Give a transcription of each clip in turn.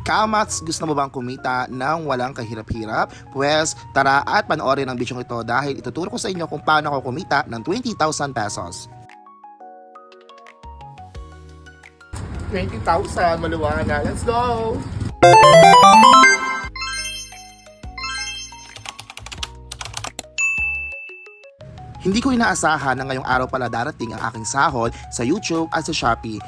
Kamats, gusto mo bang kumita ng walang kahirap-hirap? Pwes, tara at panoorin ang bidyong ito dahil ituturo ko sa inyo kung paano ako kumita ng 20,000 pesos. 20,000, maluwana. Let's go! Hindi ko inaasahan na ngayong araw pala darating ang aking sahod sa YouTube at sa Shopee.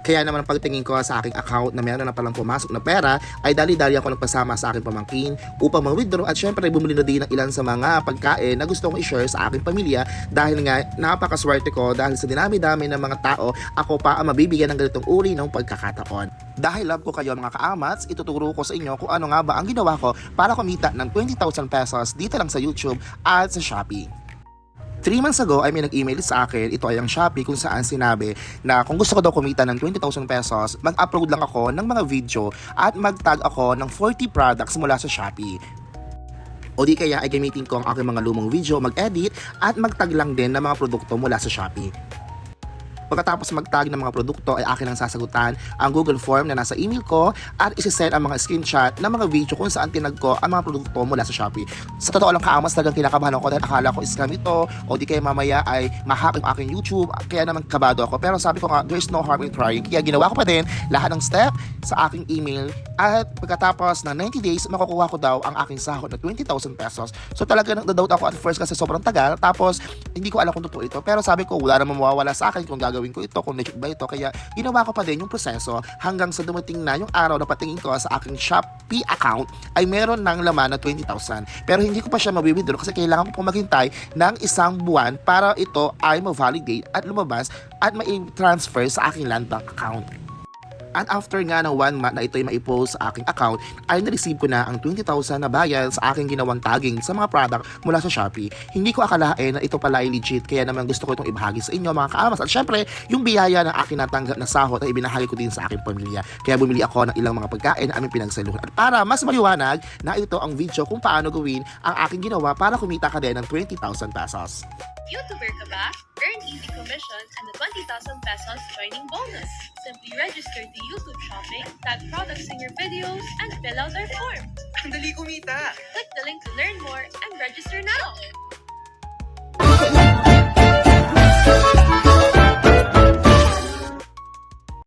Kaya naman pagtingin ko sa aking account na meron na palang pumasok na pera, ay dali-dali ako nagpasama sa aking pamangkin upang mag-withdraw at syempre bumili na din ng ilan sa mga pagkain na gusto kong i-share sa aking pamilya dahil nga napakaswerte ko dahil sa dinami-dami ng mga tao, ako pa ang mabibigyan ng ganitong uri ng pagkakataon. Dahil love ko kayo mga kaamats, ituturo ko sa inyo kung ano nga ba ang ginawa ko para kumita ng 20,000 pesos dito lang sa YouTube at sa Shopee. 3 months ago ay may nag-email sa akin, ito ay ang Shopee kung saan sinabi na kung gusto ko daw kumita ng 20,000 pesos, mag-upload lang ako ng mga video at mag-tag ako ng 40 products mula sa Shopee. O di kaya ay gamitin ko ang aking mga lumang video, mag-edit at mag-tag lang din ng mga produkto mula sa Shopee. Pagkatapos mag-tag ng mga produkto ay akin ang sasagutan ang Google Form na nasa email ko at isi-send ang mga screenshot ng mga video kung saan tinag ko ang mga produkto mula sa Shopee. Sa totoo lang kaamas talagang kinakabahan ako dahil akala ko scam ito o di kaya mamaya ay ma-hack ang aking YouTube kaya naman kabado ako. Pero sabi ko nga, there is no harm in trying. Kaya ginawa ko pa din lahat ng step sa aking email at pagkatapos ng 90 days makukuha ko daw ang aking sahod na 20,000 pesos. So talaga nagda-doubt ako at first kasi sobrang tagal tapos hindi ko alam kung totoo ito. Pero sabi ko wala namang mawawala sa akin kung gagawin ko ito, kung legit ba ito. Kaya ginawa ko pa din yung proseso hanggang sa dumating na yung araw na patingin ko sa aking Shopee account ay meron ng laman na 20,000. Pero hindi ko pa siya mabibidro kasi kailangan ko pong maghintay ng isang buwan para ito ay ma-validate at lumabas at ma-transfer sa aking land bank account. At after nga ng 1 month na ito ay maipost sa aking account, ay na-receive ko na ang 20,000 na bayad sa aking ginawang tagging sa mga product mula sa Shopee. Hindi ko akalain na ito pala ay legit, kaya naman gusto ko itong ibahagi sa inyo mga kaamas. At syempre, yung biyaya ng aking natanggap na sahod ay ibinahagi ko din sa aking pamilya. Kaya bumili ako ng ilang mga pagkain na aming pinagsaluhan. At para mas maliwanag na ito ang video kung paano gawin ang aking ginawa para kumita ka din ng 20,000 pesos. YouTuber ka ba? Earn easy commission and the 20,000 pesos joining bonus. Simply register to YouTube Shopping, tag products in your videos, and fill out our form. Ang dali kumita! Click the link to learn more and register now!